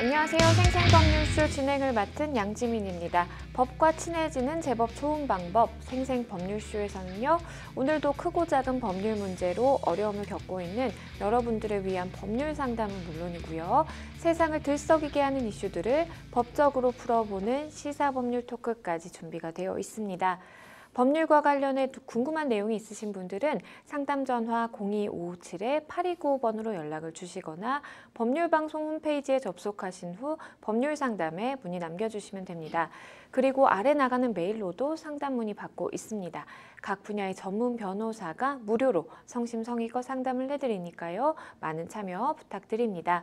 안녕하세요. 생생법률쇼 진행을 맡은 양지민입니다. 법과 친해지는 제법 좋은 방법, 생생법률쇼에서는요. 오늘도 크고 작은 법률 문제로 어려움을 겪고 있는 여러분들을 위한 법률 상담은 물론이고요. 세상을 들썩이게 하는 이슈들을 법적으로 풀어보는 시사법률 토크까지 준비가 되어 있습니다. 법률과 관련해 궁금한 내용이 있으신 분들은 상담 전화 02557-8295번으로 연락을 주시거나 법률방송 홈페이지에 접속하신 후 법률상담에 문의 남겨주시면 됩니다. 그리고 아래 나가는 메일로도 상담 문의 받고 있습니다. 각 분야의 전문 변호사가 무료로 성심성의껏 상담을 해드리니까요. 많은 참여 부탁드립니다.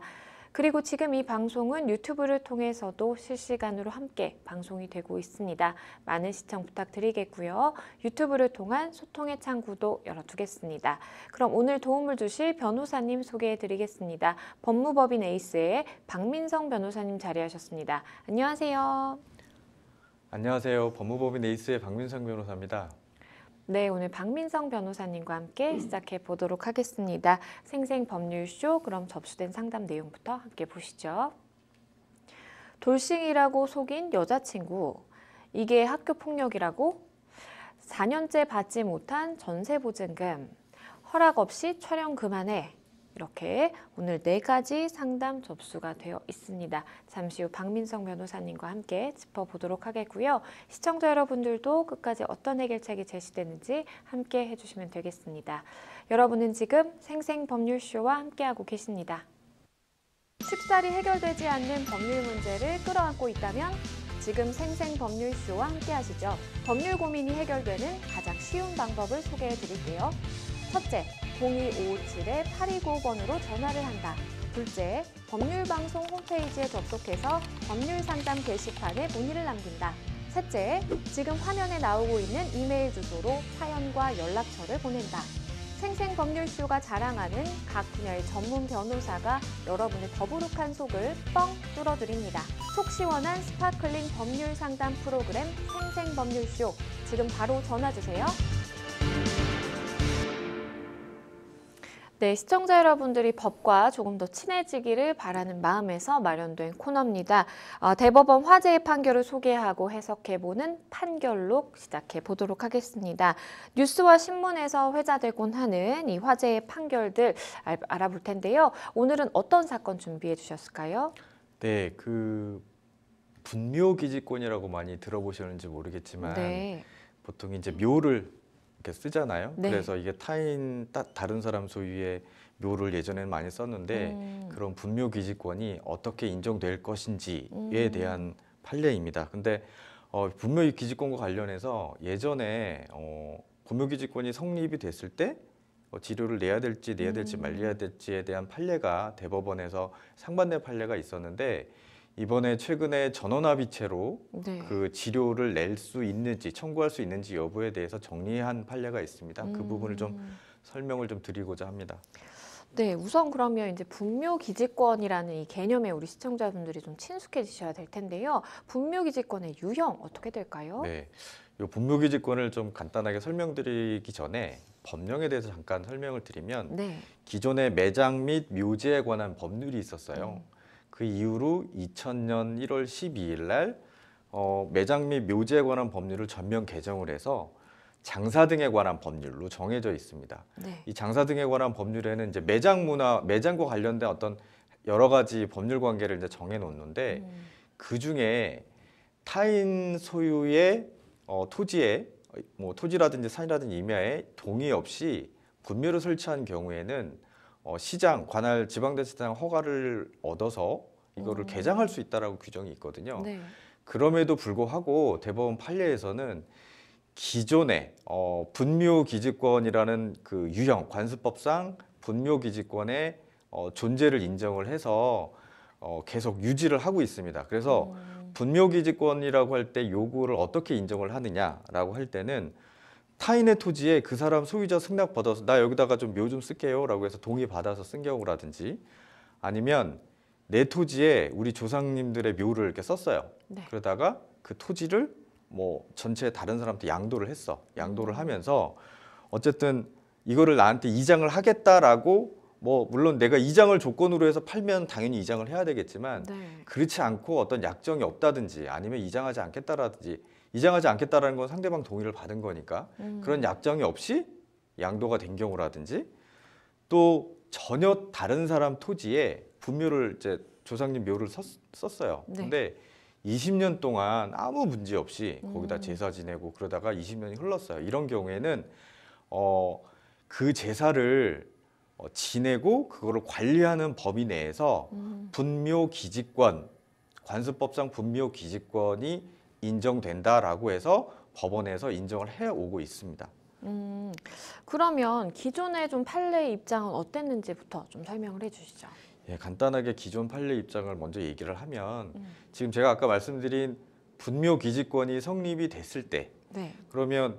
그리고 지금 이 방송은 유튜브를 통해서도 실시간으로 함께 방송이 되고 있습니다. 많은 시청 부탁드리겠고요. 유튜브를 통한 소통의 창구도 열어두겠습니다. 그럼 오늘 도움을 주실 변호사님 소개해드리겠습니다. 법무법인 에이스의 박민성 변호사님 자리하셨습니다. 안녕하세요. 안녕하세요. 법무법인 에이스의 박민성 변호사입니다. 네, 오늘 박민성 변호사님과 함께 시작해 보도록 하겠습니다. 생생법률쇼, 그럼 접수된 상담 내용부터 함께 보시죠. 돌싱이라고 속인 여자친구, 이게 학교폭력이라고? 4년째 받지 못한 전세보증금, 허락 없이 촬영 그만해. 이렇게 오늘 4가지 상담 접수가 되어 있습니다. 잠시 후 박민성 변호사님과 함께 짚어보도록 하겠고요. 시청자 여러분들도 끝까지 어떤 해결책이 제시되는지 함께 해주시면 되겠습니다. 여러분은 지금 생생법률쇼와 함께하고 계십니다. 쉽사리 해결되지 않는 법률 문제를 끌어안고 있다면 지금 생생법률쇼와 함께하시죠. 법률 고민이 해결되는 가장 쉬운 방법을 소개해 드릴게요. 첫째, 02557-8295번으로 전화를 한다. 둘째, 법률방송 홈페이지에 접속해서 법률상담 게시판에 문의를 남긴다. 셋째, 지금 화면에 나오고 있는 이메일 주소로 사연과 연락처를 보낸다. 생생법률쇼가 자랑하는 각 분야의 전문 변호사가 여러분의 더부룩한 속을 뻥 뚫어드립니다. 속 시원한 스파클링 법률 상담 프로그램 생생법률쇼, 지금 바로 전화주세요. 네, 시청자 여러분들이 법과 조금 더 친해지기를 바라는 마음에서 마련된 코너입니다. 대법원 화제의 판결을 소개하고 해석해보는 판결록 시작해 보도록 하겠습니다. 뉴스와 신문에서 회자되곤 하는 이 화제의 판결들 알아볼 텐데요. 오늘은 어떤 사건 준비해 주셨을까요? 네, 분묘기지권이라고 많이 들어보셨는지 모르겠지만 네. 보통 이제 묘를 이렇게 쓰잖아요. 네. 그래서 이게 다른 사람 소유의 묘를 예전에는 많이 썼는데 그런 분묘기지권이 어떻게 인정될 것인지에 대한 판례입니다. 근데 분묘기지권과 관련해서 예전에 분묘기지권이 성립이 됐을 때 지료를 내야 될지 말려야 될지에 대한 판례가 대법원에서 상반된 판례가 있었는데 이번에 최근에 전원합의체로 네. 그 지료를 낼 수 있는지 청구할 수 있는지 여부에 대해서 정리한 판례가 있습니다. 그 부분을 좀 설명을 좀 드리고자 합니다. 네, 우선 그러면 이제 분묘기지권이라는 이 개념에 우리 시청자분들이 좀 친숙해지셔야 될 텐데요. 분묘기지권의 유형 어떻게 될까요? 네, 이 분묘기지권을 좀 간단하게 설명드리기 전에 법령에 대해서 잠깐 설명을 드리면 네. 기존의 매장 및 묘지에 관한 법률이 있었어요. 그 이후로 2000년 1월 12일 날 매장 및 묘지에 관한 법률을 전면 개정을 해서 장사 등에 관한 법률로 정해져 있습니다. 네. 이 장사 등에 관한 법률에는 이제 매장과 관련된 어떤 여러 가지 법률 관계를 이제 정해 놓는데 그 중에 타인 소유의 토지에 토지라든지 산이라든지 임야에 동의 없이 분묘를 설치한 경우에는 시장, 관할, 지방자치단 허가를 얻어서 이거를 개장할 수 있다라고 규정이 있거든요. 네. 그럼에도 불구하고 대법원 판례에서는 기존의 분묘기지권이라는 그 유형, 관습법상 분묘기지권의 존재를 인정을 해서 계속 유지를 하고 있습니다. 그래서 분묘기지권이라고 할 때 요구를 어떻게 인정을 하느냐라고 할 때는 타인의 토지에 그 사람 소유자 승낙 받아서 나 여기다가 좀 묘 좀 쓸게요 라고 해서 동의 받아서 쓴 경우라든지 아니면 내 토지에 우리 조상님들의 묘를 이렇게 썼어요. 네. 그러다가 그 토지를 전체 다른 사람한테 양도를 하면서 어쨌든 이거를 나한테 이장을 하겠다라고 뭐 물론 내가 이장을 조건으로 해서 팔면 당연히 이장을 해야 되겠지만 네. 그렇지 않고 어떤 약정이 없다든지 아니면 이장하지 않겠다라든지 이장하지 않겠다라는 건 상대방 동의를 받은 거니까 그런 약정이 없이 양도가 된 경우라든지 또 전혀 다른 사람 토지에 분묘를 이제 조상님 묘를 썼어요. 네. 근데 20년 동안 아무 문제 없이 거기다 제사 지내고 그러다가 20년이 흘렀어요. 이런 경우에는 그 제사를 지내고 그거를 관리하는 범위 내에서 분묘 기지권, 관습법상 분묘 기지권이 인정된다라고 해서 법원에서 인정을 해오고 있습니다. 그러면 기존의 좀 판례 입장은 어땠는지부터 좀 설명을 해주시죠. 예, 간단하게 기존 판례 입장을 먼저 얘기를 하면 지금 제가 아까 말씀드린 분묘 기지권이 성립이 됐을 때 네. 그러면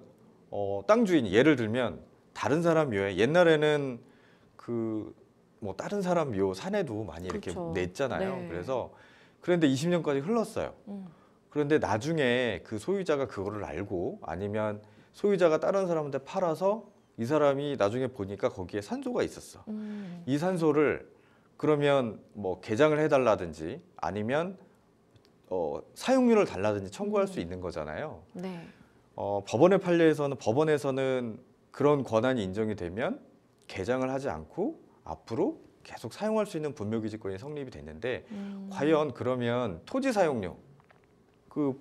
땅 주인이 예를 들면 다른 사람 묘에 옛날에는 그 뭐 다른 사람 묘 사내도 많이 이렇게 그렇죠. 냈잖아요. 네. 그래서 그런데 20년까지 흘렀어요. 음. 그런데 나중에 그 소유자가 그거를 알고 아니면 소유자가 다른 사람한테 팔아서 이 사람이 나중에 보니까 거기에 산소가 있었어. 이 산소를 그러면 뭐 개장을 해달라든지 아니면 사용료를 달라든지 청구할 수 있는 거잖아요. 네. 법원에서는 그런 권한이 인정이 되면 개장을 하지 않고 앞으로 계속 사용할 수 있는 분묘기지권이 성립이 됐는데 과연 그러면 토지 사용료 그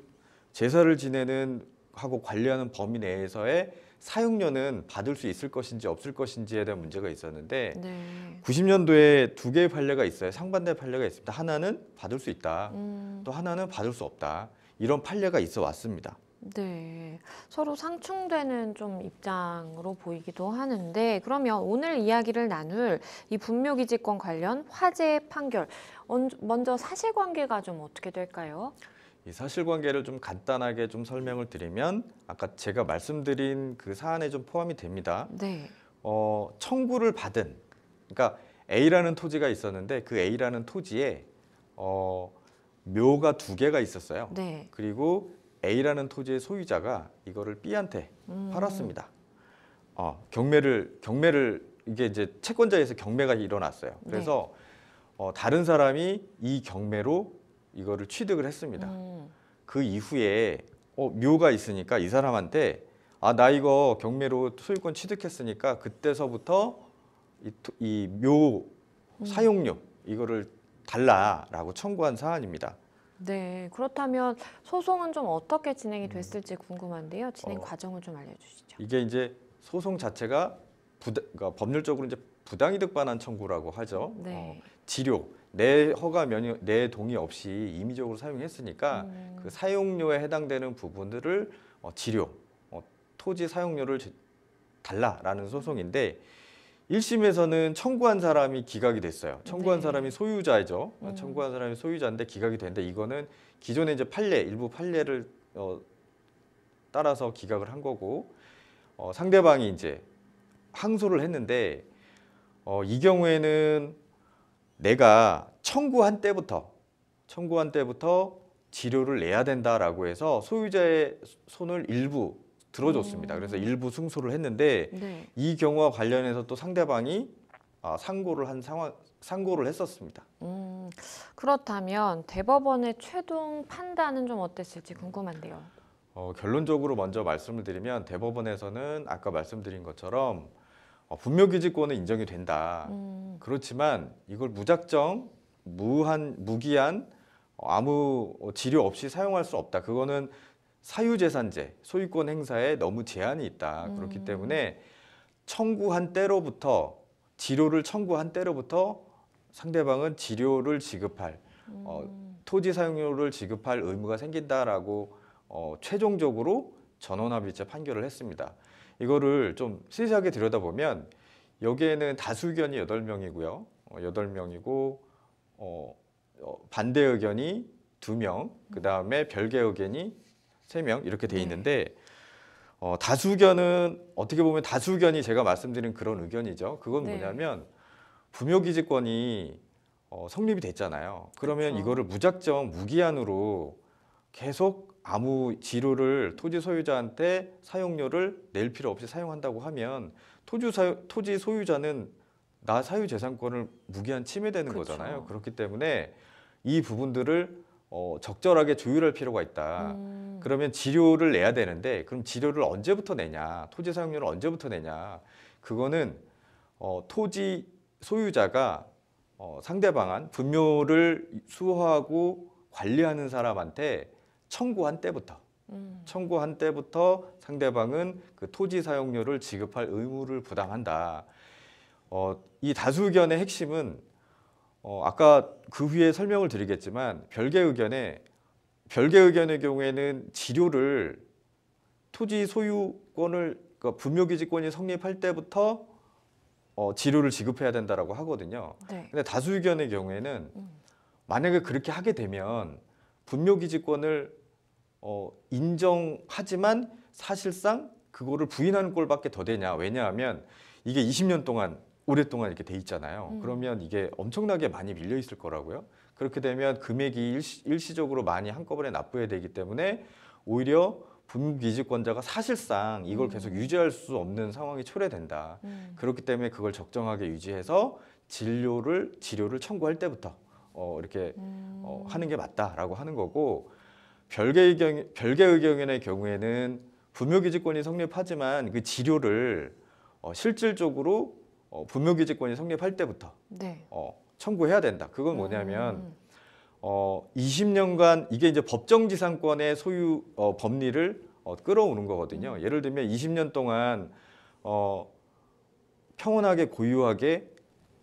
제사를 지내는 하고 관리하는 범위 내에서의 사용료는 받을 수 있을 것인지 없을 것인지에 대한 문제가 있었는데 네. 90년도에 두 개의 판례가 있어요. 상반된 판례가 있습니다. 하나는 받을 수 있다. 또 하나는 받을 수 없다. 이런 판례가 있어 왔습니다. 네, 서로 상충되는 좀 입장으로 보이기도 하는데 그러면 오늘 이야기를 나눌 이 분묘기지권 관련 화재 판결 먼저 사실관계가 좀 어떻게 될까요? 이 사실관계를 좀 간단하게 좀 설명을 드리면 아까 제가 말씀드린 그 사안에 좀 포함이 됩니다. 네, 청구를 받은 그러니까 A라는 토지가 있었는데 그 A라는 토지에 묘가 두 개가 있었어요. 네, 그리고 A라는 토지의 소유자가 이거를 B한테 팔았습니다. 경매를 이게 이제 채권자에서 경매가 일어났어요. 그래서 다른 사람이 이 경매로 이거를 취득을 했습니다. 그 이후에 묘가 있으니까 이 사람한테 나 이거 경매로 소유권 취득했으니까 그때서부터 이 묘 사용료 이거를 달라라고 청구한 사안입니다. 네. 그렇다면 소송은 좀 어떻게 진행이 됐을지 궁금한데요. 진행 과정을 좀 알려주시죠. 이게 이제 소송 자체가 그러니까 법률적으로 이제 부당이득 반환 청구라고 하죠. 네. 지료 내 허가 내 동의 없이 임의적으로 사용했으니까 그 사용료에 해당되는 부분들을 지료 토지 사용료를 달라라는 소송인데 1심에서는 청구한 사람이 기각이 됐어요. 청구한 네. 사람이 소유자죠. 청구한 사람이 소유자인데 기각이 됐는데 이거는 기존의 이제 일부 판례를 따라서 기각을 한 거고 상대방이 이제 항소를 했는데 이 경우에는 내가 청구한 때부터 지료를 내야 된다라고 해서 소유자의 손을 일부 들어줬습니다. 그래서 일부 승소를 했는데 네. 이 경우와 관련해서 또 상대방이 상고를 했었습니다. 그렇다면 대법원의 최종 판단은 좀 어땠을지 궁금한데요. 결론적으로 먼저 말씀을 드리면 대법원에서는 아까 말씀드린 것처럼 분묘기지권은 인정이 된다. 그렇지만 이걸 무작정 무기한 아무 지료 없이 사용할 수 없다. 그거는 사유재산제, 소유권 행사에 너무 제한이 있다. 그렇기 때문에 지료를 청구한 때로부터 상대방은 지료를 지급할 토지 사용료를 지급할 의무가 생긴다라고 최종적으로 전원합의체 판결을 했습니다. 이거를 좀 세세하게 들여다보면 여기에는 다수 의견이 8명이고요. 8명이고 반대 의견이 2명, 그다음에 별개 의견이 3명 이렇게 돼 있는데 다수 의견은 어떻게 보면 다수 의견이 제가 말씀드린 그런 의견이죠. 그건 네. 뭐냐면 분묘기지권이 성립이 됐잖아요. 그러면 그렇죠. 이거를 무작정 무기한으로 계속 아무 지료를 토지 소유자한테 사용료를 낼 필요 없이 사용한다고 하면 토지 소유자는 나 사유재산권을 무기한 침해되는 그쵸. 거잖아요. 그렇기 때문에 이 부분들을 적절하게 조율할 필요가 있다. 그러면 지료를 내야 되는데 그럼 지료를 언제부터 내냐? 토지 사용료를 언제부터 내냐? 그거는 토지 소유자가 상대방한 분묘를 수호하고 관리하는 사람한테 청구한 때부터 상대방은 그 토지 사용료를 지급할 의무를 부담한다. 이 다수 의견의 핵심은 아까 그 후에 설명을 드리겠지만 별개 의견의 경우에는 지료를 토지 소유권을 그러니까 분묘기지권이 성립할 때부터 지료를 지급해야 된다라고 하거든요. 네. 근데 다수 의견의 경우에는 만약에 그렇게 하게 되면 분묘기지권을 인정하지만 사실상 그거를 부인하는 꼴밖에 더 되냐. 왜냐하면 이게 20년 동안 오랫동안 이렇게 돼 있잖아요. 그러면 이게 엄청나게 많이 밀려 있을 거라고요. 그렇게 되면 금액이 일시적으로 많이 한꺼번에 납부해야 되기 때문에 오히려 분기지권자가 사실상 이걸 계속 유지할 수 없는 상황이 초래된다. 그렇기 때문에 그걸 적정하게 유지해서 지료를 청구할 때부터 이렇게 하는 게 맞다라고 하는 거고 별개 의견의 경우에는 분묘기지권이 성립하지만 그 지료를 실질적으로 분묘기지권이 성립할 때부터 네. 청구해야 된다. 그건 뭐냐면 20년간 이게 이제 법정지상권의 소유 법리를 끌어오는 거거든요. 예를 들면 20년 동안 평온하게 고유하게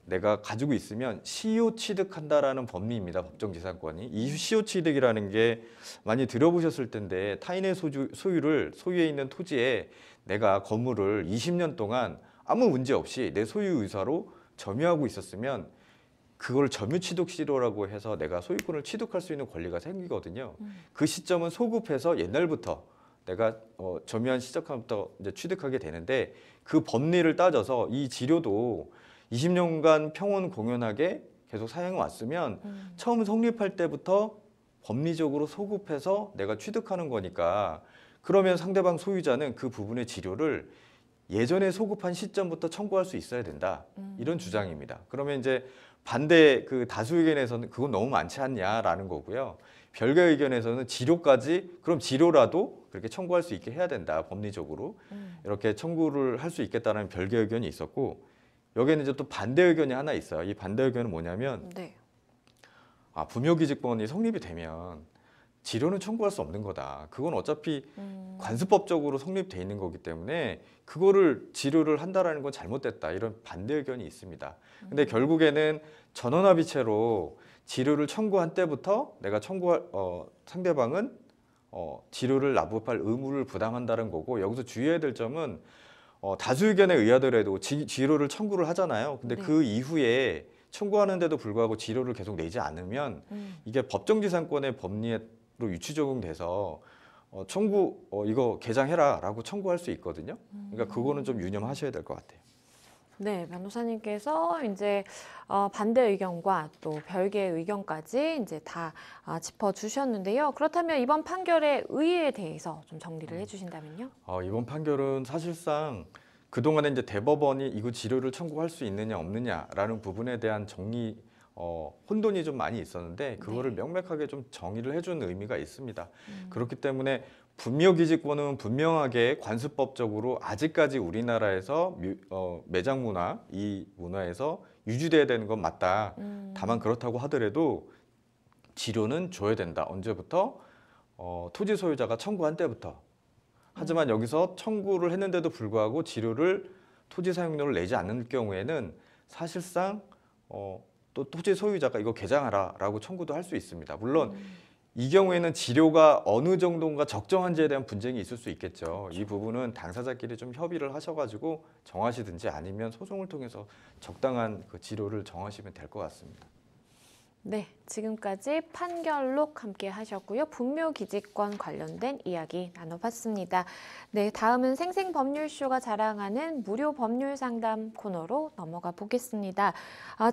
내가 가지고 있으면 시효 취득한다라는 법리입니다. 법정지상권이. 이 시효 취득이라는 게 많이 들어보셨을 텐데 타인의 소유에 있는 토지에 내가 건물을 20년 동안 아무 문제 없이 내 소유 의사로 점유하고 있었으면 그걸 점유취득시효라고 해서 내가 소유권을 취득할 수 있는 권리가 생기거든요. 그 시점은 소급해서 옛날부터 내가 점유한 시작부터 이제 취득하게 되는데 그 법리를 따져서 이 지료도 20년간 평온 공연하게 계속 사용해 왔으면 처음 성립할 때부터 법리적으로 소급해서 내가 취득하는 거니까 그러면 상대방 소유자는 그 부분의 지료를 예전에 소급한 시점부터 청구할 수 있어야 된다. 이런 주장입니다. 그러면 이제 반대 그 다수 의견에서는 그건 너무 많지 않냐라는 거고요. 별개 의견에서는 지료까지 그럼 지료라도 그렇게 청구할 수 있게 해야 된다. 법리적으로 이렇게 청구를 할 수 있겠다는 별개 의견이 있었고 여기에는 이제 또 반대 의견이 하나 있어요. 이 반대 의견은 뭐냐면 네. 분묘기지권이 성립이 되면 지료는 청구할 수 없는 거다. 그건 어차피 관습법적으로 성립돼 있는 거기 때문에 그거를 지료를 한다라는 건 잘못됐다. 이런 반대 의견이 있습니다. 근데 결국에는 전원합의체로 지료를 청구한 때부터 내가 상대방은 지료를 납부할 의무를 부담한다는 거고 여기서 주의해야 될 점은 다수 의견에 의하더라도 지료를 청구를 하잖아요. 근데 네. 그 이후에 청구하는데도 불구하고 지료를 계속 내지 않으면 이게 법정지상권의 법리로 유치 적용돼서 이거 개장해라라고 청구할 수 있거든요. 그러니까 그거는 좀 유념하셔야 될 것 같아요. 네, 변호사님께서 이제 반대 의견과 또 별개의 의견까지 이제 다 짚어주셨는데요. 그렇다면 이번 판결의 의의에 대해서 좀 정리를 해주신다면요? 이번 판결은 사실상 그동안에 이제 대법원이 이거 지료를 청구할 수 있느냐 없느냐라는 부분에 대한 정리 혼돈이 좀 많이 있었는데 그거를 명백하게 좀 정의를 해준 의미가 있습니다. 그렇기 때문에 분묘기지권은 분명하게 관습법적으로 아직까지 우리나라에서 매장 문화, 이 문화에서 유지돼야 되는 건 맞다. 다만 그렇다고 하더라도 지료는 줘야 된다. 언제부터? 토지 소유자가 청구한 때부터. 하지만 여기서 청구를 했는데도 불구하고 지료를 토지 사용료를 내지 않는 경우에는 사실상 또 토지 소유자가 이거 개장하라라고 청구도 할 수 있습니다. 물론 이 경우에는 지료가 어느 정도인가 적정한지에 대한 분쟁이 있을 수 있겠죠. 이 부분은 당사자끼리 좀 협의를 하셔가지고 정하시든지 아니면 소송을 통해서 적당한 그 지료를 정하시면 될 것 같습니다. 네, 지금까지 판결록 함께 하셨고요. 분묘기지권 관련된 이야기 나눠봤습니다. 네, 다음은 생생법률쇼가 자랑하는 무료 법률 상담 코너로 넘어가 보겠습니다.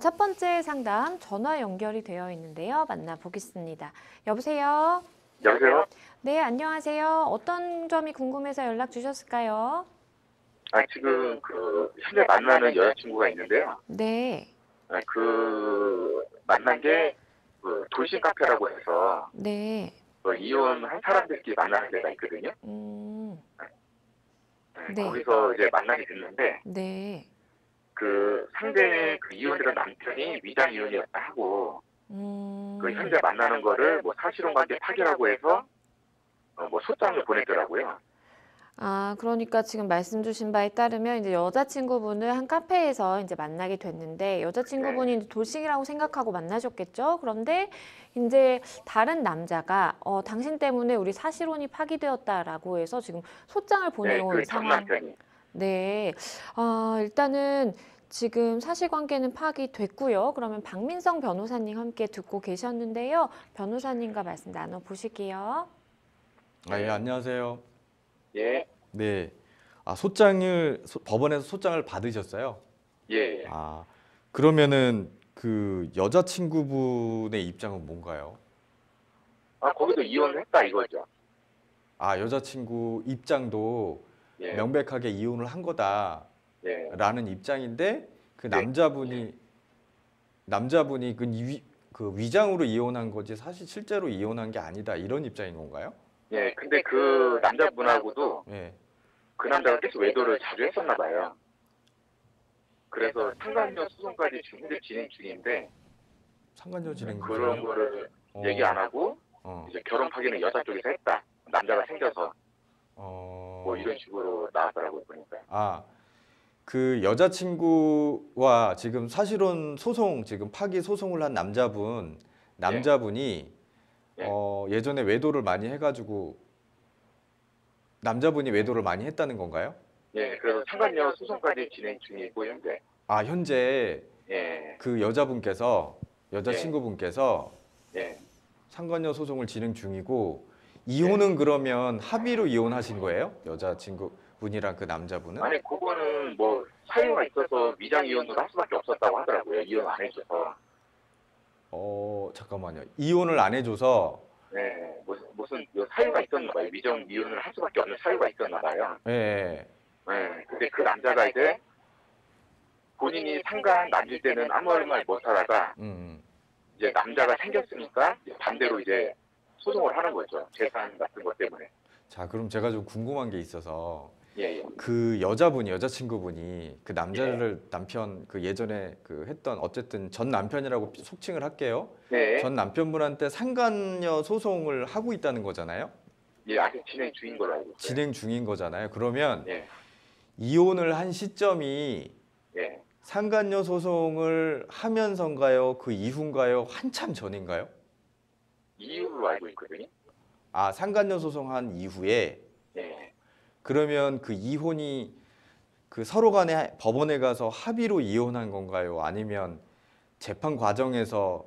첫 번째 상담 전화 연결이 되어 있는데요. 만나보겠습니다. 여보세요? 여보세요? 네, 안녕하세요. 어떤 점이 궁금해서 연락 주셨을까요? 지금 그 현재 만나는 여자친구가 있는데요. 네, 그 만난 게 그 돌싱 카페라고 해서 네, 그 이혼한 사람들끼리 만나는 데가 있거든요. 네, 거기서 이제 만나게 됐는데 네, 그 상대의 그 이혼이던 남편이 위장 이혼이었다 하고 그 현재 만나는 거를 뭐 사실혼 관계 파기라고 해서 뭐 소장을 보냈더라고요. 아, 그러니까 지금 말씀 주신 바에 따르면 이제 여자친구분을 한 카페에서 이제 만나게 됐는데 여자친구분이 네. 이제 돌싱이라고 생각하고 만나셨겠죠? 그런데 이제 다른 남자가 당신 때문에 우리 사실혼이 파기되었다라고 해서 지금 소장을 네, 보내온 그 전 상황. 남편이. 네. 일단은 지금 사실관계는 파기됐고요. 그러면 박민성 변호사님 함께 듣고 계셨는데요. 변호사님과 말씀 나눠보실게요. 예, 안녕하세요. 예, 네. 법원에서 소장을 받으셨어요? 예. 아, 그러면은 그 여자친구분의 입장은 뭔가요? 거기도 이혼을 했다 이거죠. 아, 여자친구 입장도 예, 명백하게 이혼을 한 예, 거다라는 입장인데 그 네. 남자분이 그 위장으로 이혼한 거지 사실 실제로 이혼한 게 아니다 이런 입장인 건가요? 예. 근데 그 남자분하고도 예. 그 남자가 계속 외도를 자주 했었나 봐요. 그래서 상간녀 소송까지 지금 현재 진행 중인데 상간녀 진행 그런 중이에요? 거를 어, 얘기 안 하고 어, 이제 결혼 파기는 여자 쪽에서 했다. 남자가 생겨서 뭐 이런 식으로 나왔더라고요 보니까. 아, 그 여자친구와 지금 사실혼 소송 지금 파기 소송을 한 남자분이 예. 예전에 외도를 많이 해가지고 남자분이 외도를 많이 했다는 건가요? 예. 그래서 상간녀 소송까지 진행 중이고 현재. 아, 현재 예, 그 여자친구분께서 예. 상간녀 소송을 진행 중이고 이혼은 그러면 합의로 이혼하신 거예요? 여자친구분이랑 그 남자분은? 아니 그거는 뭐 사유가 있어서 위장 이혼으로 할 수밖에 없었다고 하더라고요. 이혼 안 해줘서. 잠깐만요. 이혼을 안 해줘서 네, 무슨 사유가 있었나 봐요. 위장 이혼을 할 수밖에 없는 사유가 있었나 봐요. 예. 네, 근데 그 남자가 이제 본인이 상간 남길 때는 아무 말 못하다가 이제 남자가 생겼으니까 이제 반대로 이제 소송을 하는 거죠. 재산 같은 것 때문에. 자, 그럼 제가 좀 궁금한 게 있어서 예, 예. 그 여자친구분이 그 남자를 남편 그 예전에 그 했던 어쨌든 전 남편이라고 속칭을 할게요. 네, 전 남편분한테 상간녀 소송을 하고 있다는 거잖아요. 예, 아직 진행 중인 걸로 알고 있어요. 진행 중인 거잖아요. 그러면 예, 이혼을 한 시점이 예. 상간녀 소송을 하면서인가요? 그 이후인가요? 한참 전인가요? 이유로 알고 있거든요. 아, 상간녀 소송한 이후에 예, 그러면 그 이혼이 그 서로 간에 법원에 가서 합의로 이혼한 건가요? 아니면 재판 과정에서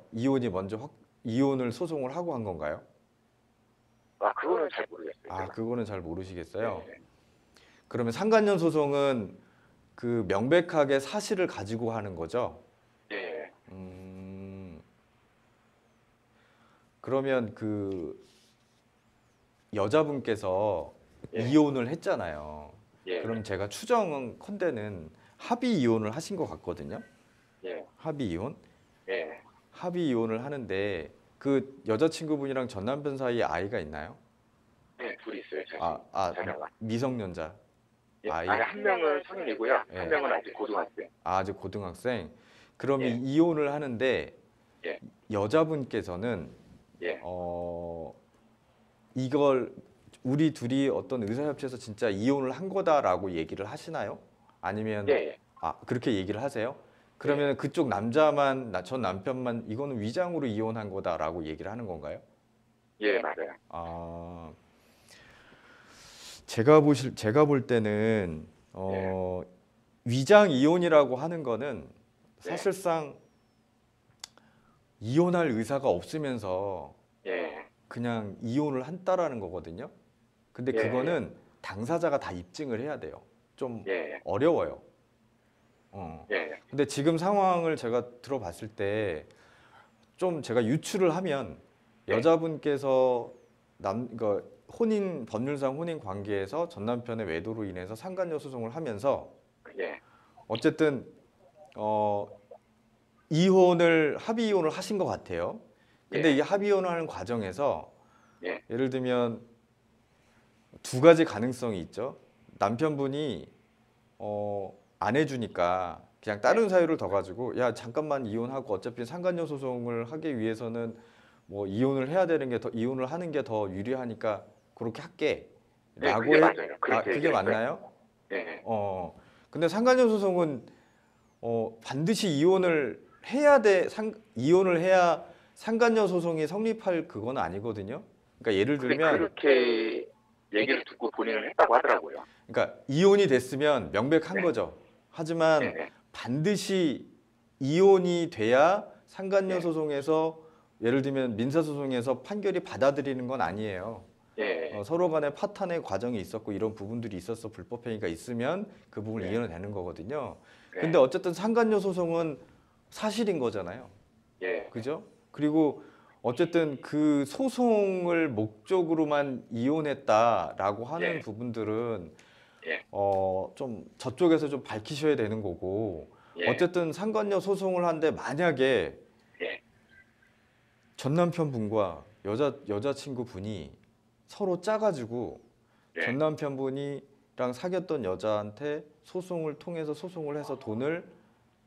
이혼을 소송을 하고 한 건가요? 그거는 잘 모르겠어요. 아, 제가. 그거는 잘 모르시겠어요. 예, 그러면 상간녀 소송은 그 명백하게 사실을 가지고 하는 거죠? 예, 그러면 그 여자분께서 예. 이혼을 했잖아요. 예, 그럼 제가 추정컨대는 합의 이혼을 하신 것 같거든요. 예, 합의 이혼? 예. 합의 이혼을 하는데 그 여자친구분이랑 전 남편 사이에 아이가 있나요? 네, 둘이 있어요. 자녀가. 미성년자 예, 아이? 아니 한 명은 성인이고요. 예. 한 명은 아직 고등학생. 아직 고등학생. 그럼 예. 이혼을 하는데 예. 여자분께서는 예, 이걸 우리 둘이 어떤 의사협체에서 진짜 이혼을 한 거다라고 얘기를 하시나요? 아니면 예, 그렇게 얘기를 하세요? 그러면 그쪽 전 남편만 이거는 위장으로 이혼한 거다라고 얘기를 하는 건가요? 예, 맞아요. 아, 제가 볼 때는 위장 이혼이라고 하는 거는 사실상 이혼할 의사가 없으면서 예, 그냥 이혼을 한다라는 거거든요. 근데 예, 그거는 당사자가 다 입증을 해야 돼요. 좀 예, 어려워요. 예, 근데 지금 상황을 제가 들어봤을 때 좀 제가 유추를 하면 여자분께서 그러니까 법률상 혼인 관계에서 전 남편의 외도로 인해서 상간녀 소송을 하면서 예. 어쨌든 합의 이혼을 하신 것 같아요. 근데 예. 이 합의 이혼을 하는 과정에서 예. 예를 들면 두 가지 가능성이 있죠. 남편분이 안 해주니까 그냥 다른 사유를 더 가지고 야 잠깐만 이혼하고 어차피 상간녀 소송을 하기 위해서는 뭐 이혼을 해야 되는 게 더 이혼을 하는 게 더 유리하니까 그렇게 할게 네, 라고 그게 맞아요. 그렇게 그게 얘기했어요. 맞나요? 예. 근데 상간녀 소송은 반드시 이혼을 해야 상간녀 소송이 성립할 그건 아니거든요. 그러니까 예를 근데 들면 그렇게 얘기를 듣고 본인은 했다고 하더라고요. 그러니까 이혼이 됐으면 명백한 네. 거죠. 하지만 네. 반드시 이혼이 돼야 상간녀 네. 소송에서 예를 들면 민사소송에서 판결이 받아들이는 건 아니에요. 예. 서로 간에 파탄의 과정이 있었고 이런 부분들이 있어서 불법 행위가 있으면 그 부분을 네. 이혼이 되는 거거든요. 네. 근데 어쨌든 상간녀 소송은 사실인 거잖아요. 예. 그죠? 그리고 어쨌든 그 소송을 목적으로만 이혼했다라고 하는 예. 부분들은 예. 좀 저쪽에서 좀 밝히셔야 되는 거고 예. 어쨌든 상간녀 소송을 하는데 만약에 예. 전 남편분과 여자친구분이 서로 짜가지고 예. 전 남편분이랑 사귀었던 여자한테 소송을 통해서 소송을 해서 돈을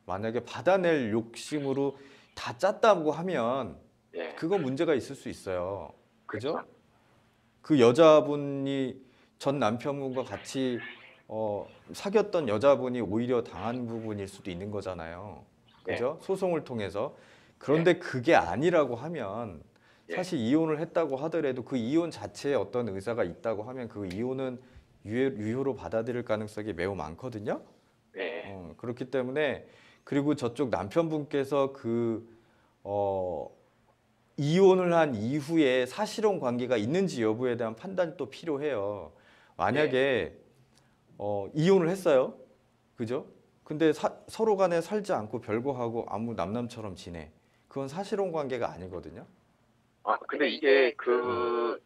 만약에 받아낼 욕심으로 다 짰다고 하면 예. 그거 문제가 있을 수 있어요. 그죠? 그렇죠. 그 여자분이 전 남편분과 같이 사귀었던 여자분이 오히려 당한 부분일 수도 있는 거잖아요. 그죠? 소송을 통해서. 그런데 그게 아니라고 하면 사실 이혼을 했다고 하더라도 그 이혼 자체에 어떤 의사가 있다고 하면 그 이혼은 유효로 받아들일 가능성이 매우 많거든요. 네. 그렇기 때문에 그리고 저쪽 남편분께서 이혼을 한 이후에 사실혼 관계가 있는지 여부에 대한 판단이 또 필요해요. 만약에 이혼을 했어요. 그죠? 근데 서로 간에 살지 않고 별거하고 아무 남남처럼 지내. 그건 사실혼 관계가 아니거든요. 근데 이게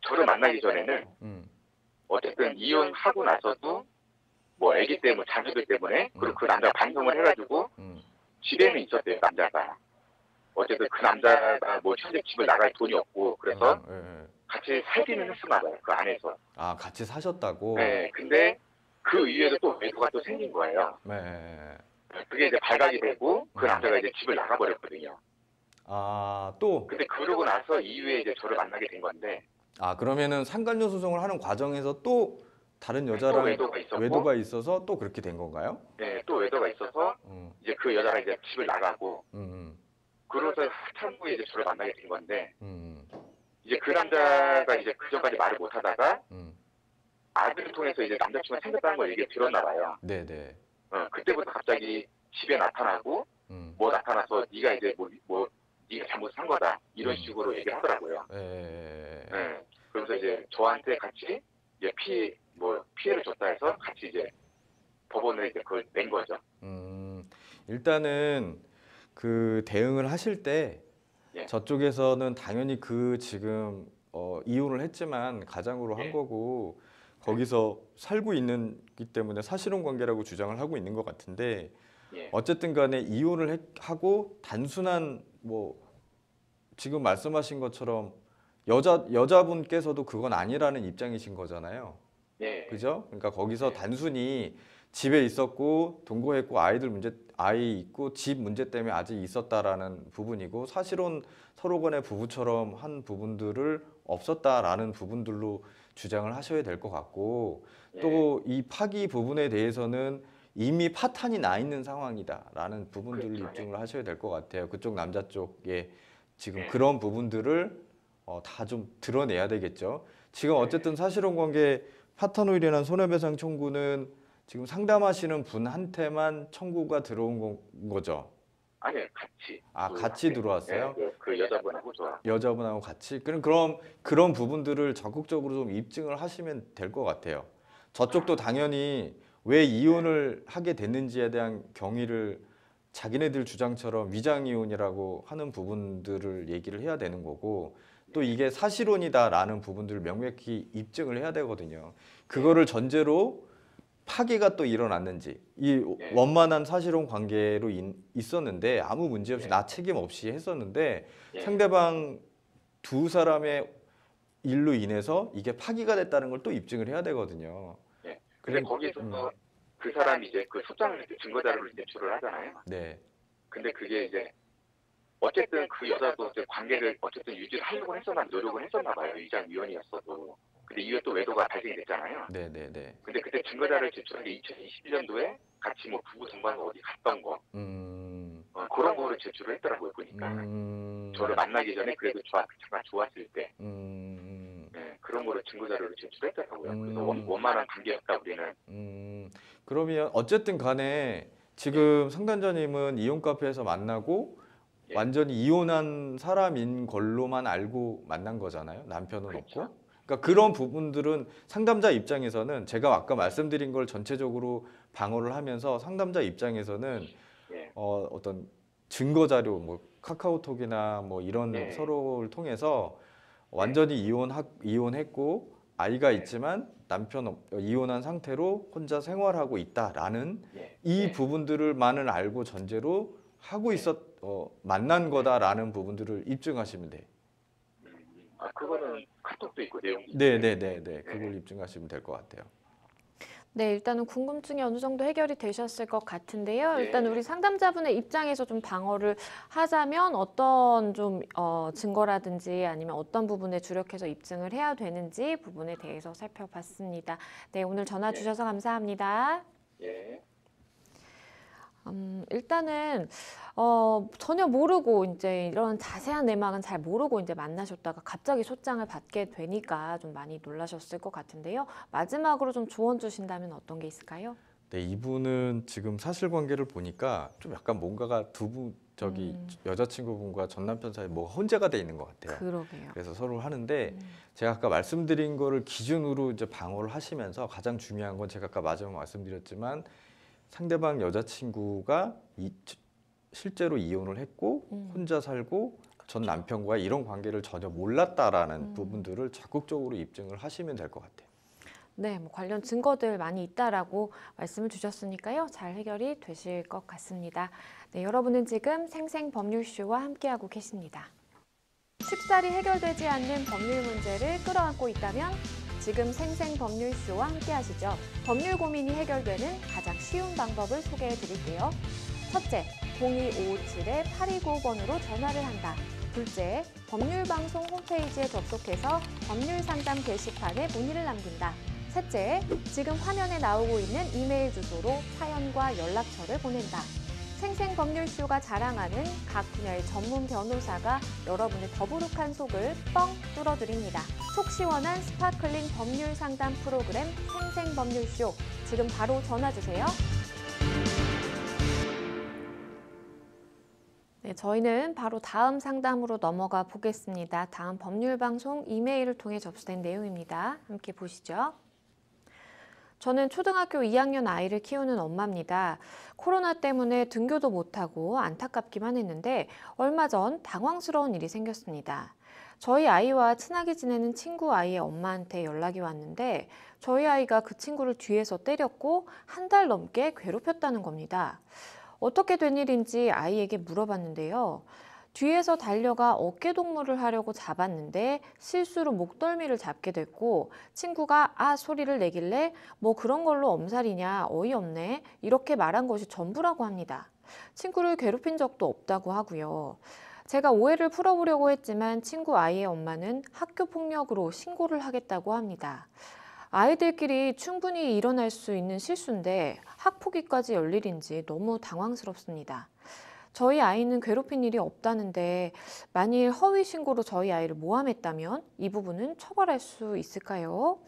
저를 만나기 전에는 어쨌든 이혼하고 나서도 뭐 아기 때문에 자녀들 때문에 그리고 그 남자가 반성을 해가지고 집에는 있었대요. 남자가. 어쨌든 그 남자가 뭐 현재 집을 나갈 돈이 없고 그래서 같이 살기는 했으나 봐요. 그 안에서. 아, 같이 사셨다고? 네. 근데 그 이후에도 또 외도가 또 생긴 거예요. 네. 그게 이제 발각이 되고 그 남자가 이제 집을 나가버렸거든요. 아, 또? 근데 그러고 나서 이후에 이제 저를 만나게 된 건데. 그러면은 상간녀 소송을 하는 과정에서 또 다른 여자랑 외도가 있어서 또 그렇게 된 건가요? 네, 또 외도가 있어서 이제 그 여자가 이제 집을 나가고 그러고서 한참 후에 이제 저를 만나게 된 건데 이제 그 남자가 이제 그 전까지 말을 못 하다가 아들을 통해서 이제 남자친구가 생겼다는 걸 얘기 들었나 봐요. 네네. 그때부터 갑자기 집에 나타나고 뭐 나타나서 네가 이제 네가 잘못한 거다 이런 식으로 얘기를 하더라고요. 네. 그러면서 이제 저한테 같이 이제 피해를 줬다 해서 같이 이제 법원에 이제 그걸 낸 거죠. 일단은 그 대응을 하실 때 저쪽에서는 당연히 지금 이혼을 했지만 가장으로 한 거고 거기서 살고 있기 때문에 사실혼 관계라고 주장을 하고 있는 것 같은데 어쨌든 간에 이혼을 하고 단순한 지금 말씀하신 것처럼 여자분께서도 그건 아니라는 입장이신 거잖아요. 그죠? 그러니까 거기서 단순히 집에 있었고 동거했고 아이 있고 집 문제 때문에 아직 있었다라는 부분이고 사실은 서로 간에 부부처럼 한 부분들을 없었다라는 부분들로 주장을 하셔야 될 것 같고 또 이 파기 부분에 대해서는 이미 파탄이 나 있는 상황이다라는 부분들을 입증을 하셔야 될 것 같아요. 그쪽 남자 쪽에 지금 그런 부분들을 다 좀 드러내야 되겠죠. 지금 어쨌든 사실혼 관계 파탄으로 인한 손해배상 청구는 지금 상담하시는 분한테만 청구가 들어온 거죠? 아니요, 같이. 같이 들어왔어요? 네, 그 여자분하고 저랑. 여자분하고 같이? 그럼 그런 부분들을 적극적으로 좀 입증을 하시면 될 것 같아요. 저쪽도 당연히 왜 이혼을 하게 됐는지에 대한 경위를 자기네들 주장처럼 위장 이혼이라고 하는 부분들을 얘기를 해야 되는 거고 또 이게 사실혼이다라는 부분들을 명백히 입증을 해야 되거든요. 그거를 전제로 파기가 또 일어났는지, 이 원만한 사실혼 관계로 있었는데 아무 문제 없이 나 책임 없이 했었는데 상대방 두 사람의 일로 인해서 이게 파기가 됐다는 걸 또 입증을 해야 되거든요. 근데 거기서 그 사람이 이제 그 소장을 증거 자료를 제출을 하잖아요. 네. 근데 그게 이제 어쨌든 그 여자도 이제 관계를 어쨌든 유지를 하려고 했었나 노력을 했었나 봐요. 위장위원이었어도. 근데 이후에 또 외도가 발생됐잖아요. 네네네. 근데 그때 증거 자료를 제출한 게 2021년도에 같이 뭐 부부 동반으로 어디 갔던 거. 그런 거를 제출을 했더라고요, 보니까. 저를 만나기 전에 그래도 잠깐 좋았을 때. 네, 그런 거를 증거 자료를 제출했더라고요. 그래서 원만한 관계였다, 우리는. 그러면 어쨌든 간에 지금 상담자님은 이혼 카페에서 만나고 완전히 이혼한 사람인 걸로만 알고 만난 거잖아요. 남편은 그렇죠. 없고. 그러니까 그런 부분들은 상담자 입장에서는 제가 아까 말씀드린 걸 전체적으로 방어를 하면서 상담자 입장에서는 어떤 증거 자료, 뭐 카카오톡이나 뭐 이런 서로를 통해서 완전히 이혼했고 아이가 있지만 남편 이혼한 상태로 혼자 생활하고 있다라는 이 부분들을만을 알고 전제로 하고 만난 거다라는 부분들을 입증하시면 돼. 그거는 카톡도 있고 내용이. 네네네네. 그걸 입증하시면 될 것 같아요. 네, 일단은 궁금증이 어느 정도 해결이 되셨을 것 같은데요. 일단 우리 상담자분의 입장에서 좀 방어를 하자면 어떤 좀 증거라든지 아니면 어떤 부분에 주력해서 입증을 해야 되는지 부분에 대해서 살펴봤습니다. 네, 오늘 전화 주셔서 감사합니다. 일단은 전혀 모르고 이제 이런 자세한 내막은 잘 모르고 이제 만나셨다가 갑자기 소장을 받게 되니까 좀 많이 놀라셨을 것 같은데요. 마지막으로 좀 조언 주신다면 어떤 게 있을까요? 네, 이분은 지금 사실관계를 보니까 좀 약간 뭔가가 여자친구분과 전 남편 사이에 뭐가 혼재가 돼 있는 것 같아요. 그러게요. 그래서 서로 하는데 제가 아까 말씀드린 거를 기준으로 이제 방어를 하시면서 가장 중요한 건 제가 아까 마지막 말씀드렸지만 상대방 여자친구가 실제로 이혼을 했고 혼자 살고 전 남편과 이런 관계를 전혀 몰랐다라는 부분들을 적극적으로 입증을 하시면 될 것 같아요. 네, 뭐 관련 증거들 많이 있다라고 말씀을 주셨으니까요. 잘 해결이 되실 것 같습니다. 네, 여러분은 지금 생생법률쇼와 함께하고 계십니다. 쉽사리 해결되지 않는 법률 문제를 끌어안고 있다면 지금 생생법률쇼와 함께하시죠. 법률 고민이 해결되는 가장 쉬운 방법을 소개해 드릴게요. 첫째, 02557-8295번으로 전화를 한다. 둘째, 법률방송 홈페이지에 접속해서 법률상담 게시판에 문의를 남긴다. 셋째, 지금 화면에 나오고 있는 이메일 주소로 사연과 연락처를 보낸다. 생생법률쇼가 자랑하는 각 분야의 전문 변호사가 여러분의 더부룩한 속을 뻥 뚫어드립니다. 속 시원한 스파클링 법률 상담 프로그램 생생법률쇼. 지금 바로 전화주세요. 네, 저희는 바로 다음 상담으로 넘어가 보겠습니다. 다음 법률방송 이메일을 통해 접수된 내용입니다. 함께 보시죠. 저는 초등학교 2학년 아이를 키우는 엄마입니다. 코로나 때문에 등교도 못하고 안타깝기만 했는데 얼마 전 당황스러운 일이 생겼습니다. 저희 아이와 친하게 지내는 친구 아이의 엄마한테 연락이 왔는데 저희 아이가 그 친구를 뒤에서 때렸고 한 달 넘게 괴롭혔다는 겁니다. 어떻게 된 일인지 아이에게 물어봤는데요. 뒤에서 달려가 어깨동무를 하려고 잡았는데 실수로 목덜미를 잡게 됐고 친구가 아 소리를 내길래 뭐 그런 걸로 엄살이냐 어이없네 이렇게 말한 것이 전부라고 합니다. 친구를 괴롭힌 적도 없다고 하고요. 제가 오해를 풀어보려고 했지만 친구 아이의 엄마는 학교 폭력으로 신고를 하겠다고 합니다. 아이들끼리 충분히 일어날 수 있는 실수인데 학폭위까지 열 일인지 너무 당황스럽습니다. 저희 아이는 괴롭힌 일이 없다는데 만일 허위 신고로 저희 아이를 모함했다면 이 부분은 처벌할 수 있을까요?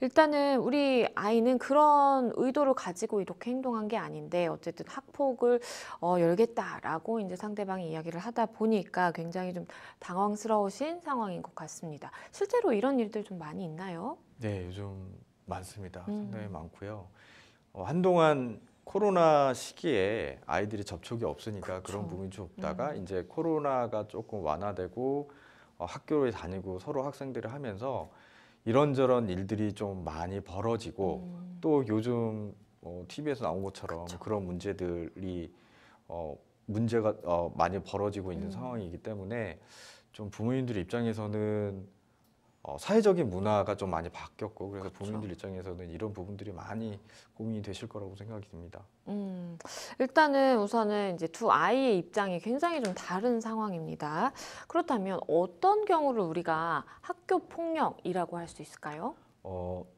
일단은 우리 아이는 그런 의도를 가지고 이렇게 행동한 게 아닌데 어쨌든 학폭을 열겠다라고 이제 상대방이 이야기를 하다 보니까 굉장히 좀 당황스러우신 상황인 것 같습니다. 실제로 이런 일들 좀 많이 있나요? 네, 요즘 많습니다. 상당히 많고요. 한동안 코로나 시기에 아이들이 접촉이 없으니까 그런 부분이 좀 없다가 이제 코로나가 조금 완화되고 학교에 다니고 서로 학생들이 하면서 이런저런 일들이 좀 많이 벌어지고 또 요즘 TV에서 나온 것처럼 그쵸. 그런 문제들이 문제가 많이 벌어지고 있는 상황이기 때문에 좀 부모님들 입장에서는 사회적인 문화가 좀 많이 바뀌었고 그래서 그쵸. 부모님들 입장에서는 이런 부분들이 많이 고민이 되실 거라고 생각이 듭니다. 일단은 우선은 이제 두 아이의 입장이 굉장히 좀 다른 상황입니다. 그렇다면 어떤 경우를 우리가 학교 폭력이라고 할 수 있을까요?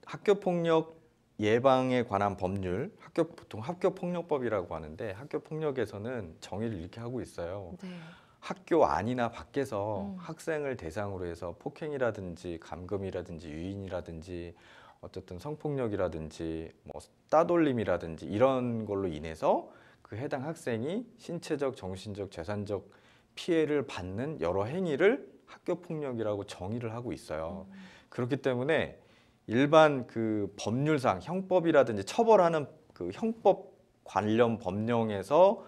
학교 폭력 예방에 관한 법률, 보통 학교 폭력법이라고 하는데 학교 폭력에서는 정의를 이렇게 하고 있어요. 네. 학교 안이나 밖에서 음. 학생을 대상으로 해서 폭행이라든지 감금이라든지 유인이라든지 어쨌든 성폭력이라든지 뭐 따돌림이라든지 이런 걸로 인해서 그 해당 학생이 신체적, 정신적, 재산적 피해를 받는 여러 행위를 학교 폭력이라고 정의를 하고 있어요. 그렇기 때문에 일반 그 법률상 형법이라든지 처벌하는 그 형법 관련 법령에서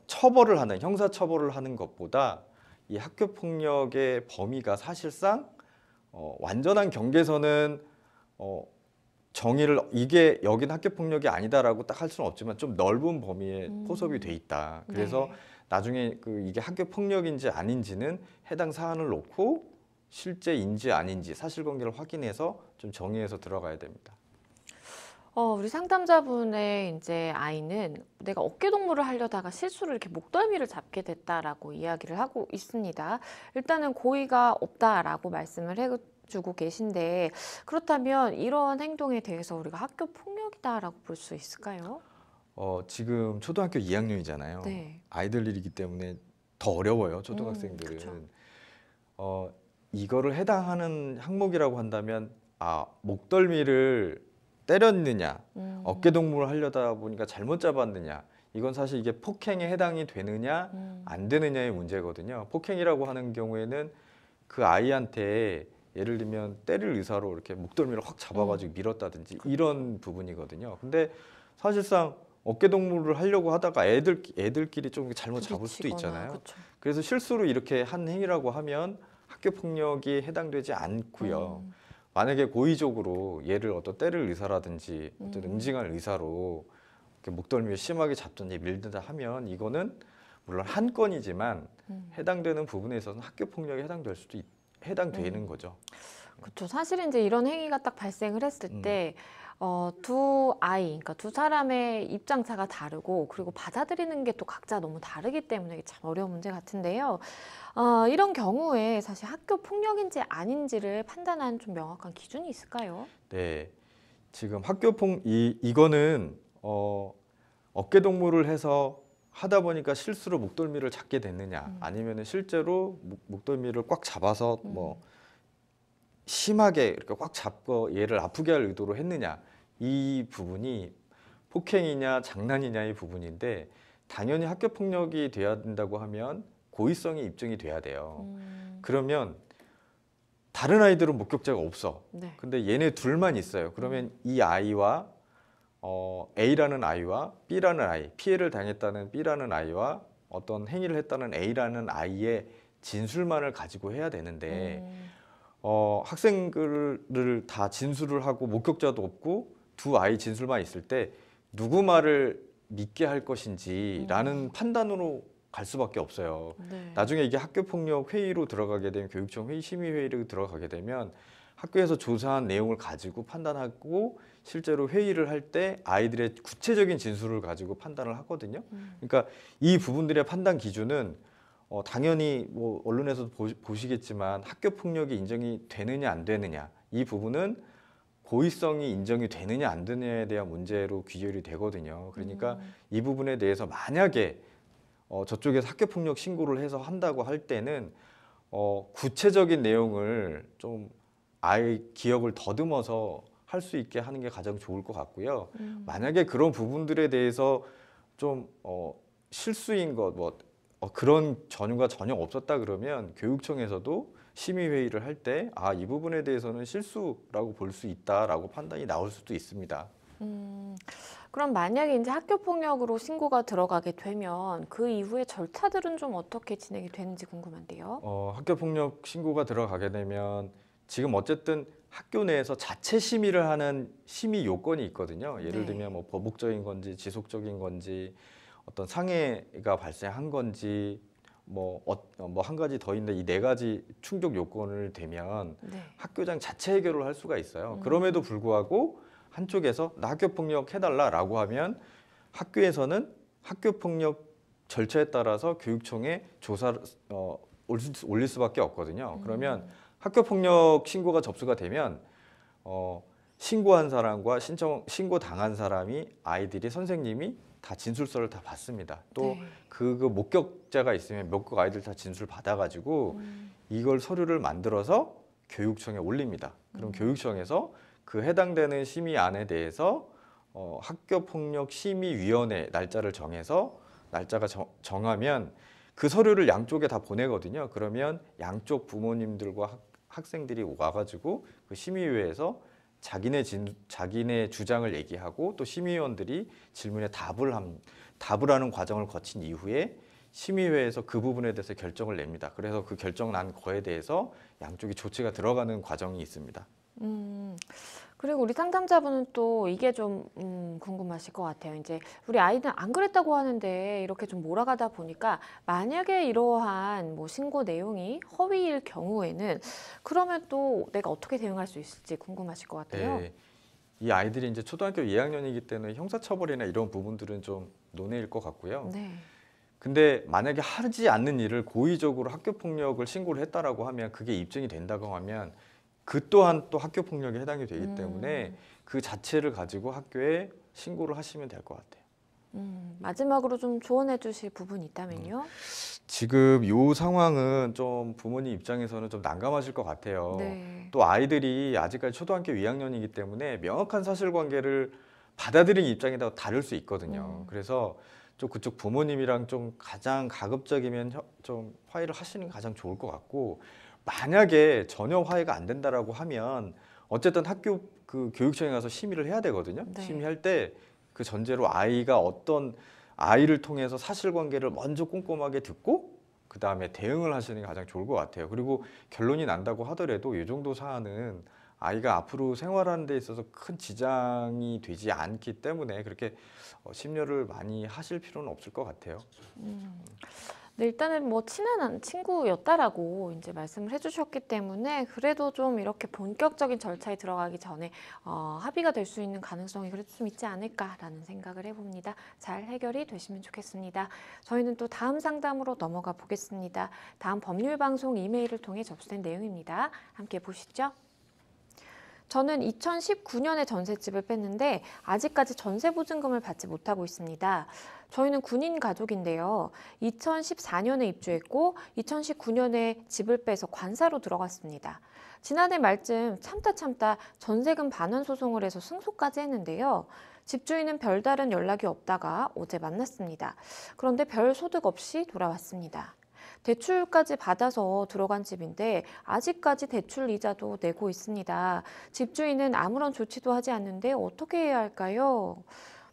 처벌을 하는 형사 처벌을 하는 것보다 이 학교 폭력의 범위가 사실상 완전한 경계선은 정의를 이게 여긴 학교 폭력이 아니다라고 딱 할 수는 없지만 좀 넓은 범위에 포섭이 돼 있다. 그래서 네. 나중에 이게 학교 폭력인지 아닌지는 해당 사안을 놓고 실제인지 아닌지 사실관계를 확인해서 좀 정의해서 들어가야 됩니다. 우리 상담자분의 이제 아이는 내가 어깨동무를 하려다가 실수로 이렇게 목덜미를 잡게 됐다라고 이야기를 하고 있습니다. 일단은 고의가 없다라고 말씀을 해주고 계신데 그렇다면 이런 행동에 대해서 우리가 학교 폭력이다라고 볼 수 있을까요? 지금 초등학교 2학년이잖아요. 네. 아이들 일이기 때문에 더 어려워요, 초등학생들은. 그쵸. 이거를 해당하는 항목이라고 한다면 목덜미를 때렸느냐, 어깨동무를 하려다 보니까 잘못 잡았느냐, 이건 사실 이게 폭행에 해당이 되느냐, 안 되느냐의 문제거든요. 폭행이라고 하는 경우에는 그 아이한테 예를 들면 때릴 의사로 이렇게 목덜미를 확 잡아가지고 밀었다든지 이런 부분이거든요. 근데 사실상 어깨동무를 하려고 하다가 애들끼리 좀 잘못 잡을 수도 부딪히거나, 있잖아요. 그쵸. 그래서 실수로 이렇게 한 행위라고 하면 학교 폭력이 해당되지 않고요. 만약에 고의적으로 얘를 어떤 때릴 의사라든지 어떤 응징할 의사로 이렇게 목덜미를 심하게 잡든지 밀든다 하면 이거는 물론 한 건이지만 해당되는 부분에 있어서는 학교 폭력에 해당되는 거죠. 그렇죠. 사실은 이제 이런 행위가 딱 발생을 했을 때 두 아이, 그러니까 두 사람의 입장차가 다르고 그리고 받아들이는 게 또 각자 너무 다르기 때문에 이게 참 어려운 문제 같은데요. 이런 경우에 사실 학교 폭력인지 아닌지를 판단하는 좀 명확한 기준이 있을까요? 네, 지금 이거는 어깨동무를 해서 하다 보니까 실수로 목덜미를 잡게 됐느냐, 아니면 실제로 목덜미를 꽉 잡아서 뭐 심하게 이렇게 꽉 잡고 얘를 아프게 할 의도로 했느냐, 이 부분이 폭행이냐 장난이냐의 부분인데 당연히 학교 폭력이 돼야 된다고 하면 고의성이 입증이 돼야 돼요. 그러면 다른 아이들은 목격자가 없어. 네. 근데 얘네 둘만 있어요. 그러면 이 아이와 A라는 아이와 B라는 아이, 피해를 당했다는 B라는 아이와 어떤 행위를 했다는 A라는 아이의 진술만을 가지고 해야 되는데 학생들을 다 진술을 하고 목격자도 없고 두 아이 진술만 있을 때 누구 말을 믿게 할 것인지라는 판단으로 갈 수밖에 없어요. 네. 나중에 이게 학교폭력 회의로 들어가게 되면 교육청 회의 심의회의로 들어가게 되면 학교에서 조사한 내용을 가지고 판단하고 실제로 회의를 할 때 아이들의 구체적인 진술을 가지고 판단을 하거든요. 그러니까 이 부분들의 판단 기준은 당연히 뭐 언론에서도 보시겠지만 학교폭력이 인정이 되느냐 안 되느냐 이 부분은 고의성이 인정이 되느냐 안 되느냐에 대한 문제로 귀결이 되거든요. 그러니까 이 부분에 대해서 만약에 저쪽에서 학교폭력 신고를 해서 한다고 할 때는 구체적인 내용을 좀 아이 기억을 더듬어서 할 수 있게 하는 게 가장 좋을 것 같고요. 만약에 그런 부분들에 대해서 좀 실수인 것, 뭐 그런 전유가 전혀 없었다 그러면 교육청에서도 심의회의를 할 때 이 부분에 대해서는 실수라고 볼 수 있다라고 판단이 나올 수도 있습니다. 그럼 만약에 이제 학교 폭력으로 신고가 들어가게 되면 그 이후에 절차들은 좀 어떻게 진행이 되는지 궁금한데요. 학교 폭력 신고가 들어가게 되면 지금 어쨌든 학교 내에서 자체 심의를 하는 심의 요건이 있거든요. 예를 네. 들면 뭐 버복적인 건지 지속적인 건지 어떤 상해가 발생한 건지 뭐 한 가지 더 있는데 이 네 가지 충족 요건을 되면 네. 학교장 자체 해결을 할 수가 있어요. 그럼에도 불구하고 한쪽에서 나 학교 폭력 해달라라고 하면 학교에서는 학교 폭력 절차에 따라서 교육청에 조사를 올릴 수밖에 없거든요. 그러면 학교 폭력 신고가 접수가 되면 신고한 사람과 신고 당한 사람이 아이들이 선생님이 다 진술서를 다 받습니다. 또 네. 그 목격자가 있으면 목격 아이들 다 진술 받아가지고 이걸 서류를 만들어서 교육청에 올립니다. 그럼 교육청에서 그 해당되는 심의안에 대해서 학교폭력심의위원회 날짜를 정해서 날짜가 정하면 그 서류를 양쪽에 다 보내거든요. 그러면 양쪽 부모님들과 학생들이 와가지고 그 심의위에서 자기네 주장을 얘기하고 또 심의위원들이 질문에 답을 하는 과정을 거친 이후에 심의회에서 그 부분에 대해서 결정을 냅니다. 그래서 그 결정 난 거에 대해서 양쪽이 조치가 들어가는 과정이 있습니다. 그리고 우리 상담자분은 또 이게 좀 궁금하실 것 같아요. 이제 우리 아이는 안 그랬다고 하는데 이렇게 좀 몰아가다 보니까 만약에 이러한 뭐 신고 내용이 허위일 경우에는 그러면 또 내가 어떻게 대응할 수 있을지 궁금하실 것 같아요. 네, 이 아이들이 이제 초등학교 2학년이기 때문에 형사처벌이나 이런 부분들은 좀 논외일 것 같고요. 네. 근데 만약에 하지 않는 일을 고의적으로 학교폭력을 신고를 했다라고 하면 그게 입증이 된다고 하면 그 또한 또 학교폭력에 해당이 되기 때문에 그 자체를 가지고 학교에 신고를 하시면 될 것 같아요. 마지막으로 좀 조언해 주실 부분이 있다면요? 지금 이 상황은 좀 부모님 입장에서는 좀 난감하실 것 같아요. 네. 또 아이들이 아직까지 초등학교 2학년이기 때문에 명확한 사실관계를 받아들이는 입장이 다 다를 수 있거든요. 그래서 좀 그쪽 부모님이랑 좀 가장 가급적이면 좀 화해를 하시는 게 가장 좋을 것 같고, 만약에 전혀 화해가 안 된다라고 하면 어쨌든 학교 그 교육청에 가서 심의를 해야 되거든요. 네. 심의할 때 그 전제로 아이가 어떤 아이를 통해서 사실관계를 먼저 꼼꼼하게 듣고 그 다음에 대응을 하시는 게 가장 좋을 것 같아요. 그리고 결론이 난다고 하더라도 이 정도 사안은 아이가 앞으로 생활하는 데 있어서 큰 지장이 되지 않기 때문에 그렇게 심려를 많이 하실 필요는 없을 것 같아요. 네, 일단은 뭐 친한 친구였다라고 이제 말씀을 해주셨기 때문에 그래도 좀 이렇게 본격적인 절차에 들어가기 전에 합의가 될 수 있는 가능성이 그래도 좀 있지 않을까라는 생각을 해봅니다. 잘 해결이 되시면 좋겠습니다. 저희는 또 다음 상담으로 넘어가 보겠습니다. 다음 법률방송 이메일을 통해 접수된 내용입니다. 함께 보시죠. 저는 2019년에 전셋집을 뺐는데 아직까지 전세보증금을 받지 못하고 있습니다. 저희는 군인 가족인데요. 2014년에 입주했고 2019년에 집을 빼서 관사로 들어갔습니다. 지난해 말쯤 참다 전세금 반환 소송을 해서 승소까지 했는데요. 집주인은 별다른 연락이 없다가 어제 만났습니다. 그런데 별 소득 없이 돌아왔습니다. 대출까지 받아서 들어간 집인데 아직까지 대출 이자도 내고 있습니다. 집주인은 아무런 조치도 하지 않는데 어떻게 해야 할까요?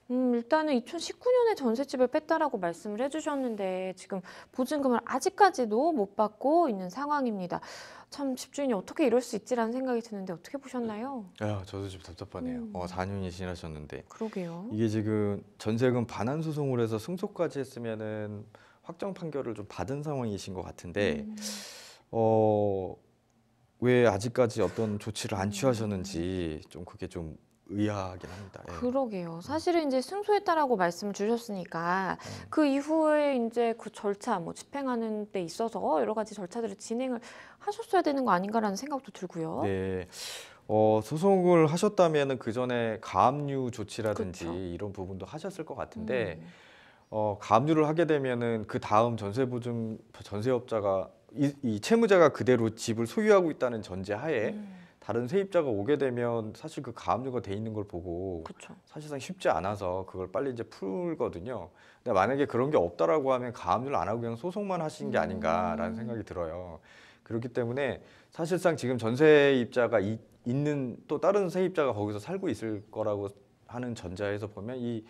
일단은 2019년에 전셋집을 뺐다라고 말씀을 해주셨는데 지금 보증금을 아직까지도 못 받고 있는 상황입니다. 참 집주인이 어떻게 이럴 수 있지라는 생각이 드는데 어떻게 보셨나요? 저도 좀 답답하네요. 4년이 지나셨는데 그러게요. 이게 지금 전세금 반환 소송을 해서 승소까지 했으면은 확정 판결을 좀 받은 상황이신 것 같은데 왜 아직까지 어떤 조치를 안 취하셨는지 좀 그게 좀 의아하긴 합니다. 예. 그러게요. 사실은 이제 승소했다라고 말씀을 주셨으니까 그 이후에 이제 그 절차 뭐 집행하는 데 있어서 여러 가지 절차들을 진행을 하셨어야 되는 거 아닌가라는 생각도 들고요. 네. 소송을 하셨다면은 그 전에 가압류 조치라든지 그쵸. 이런 부분도 하셨을 것 같은데 가압류를 하게 되면은 그 다음 전세업자가 이 채무자가 그대로 집을 소유하고 있다는 전제하에 다른 세입자가 오게 되면 사실 그 가압류가 돼 있는 걸 보고 그렇죠. 사실상 쉽지 않아서 그걸 빨리 이제 풀거든요. 근데 만약에 그런 게 없다라고 하면 가압류를 안 하고 그냥 소송만 하신 게 아닌가라는 생각이 들어요. 그렇기 때문에 사실상 지금 전세입자가 있는 또 다른 세입자가 거기서 살고 있을 거라고 하는 전자에서 보면 이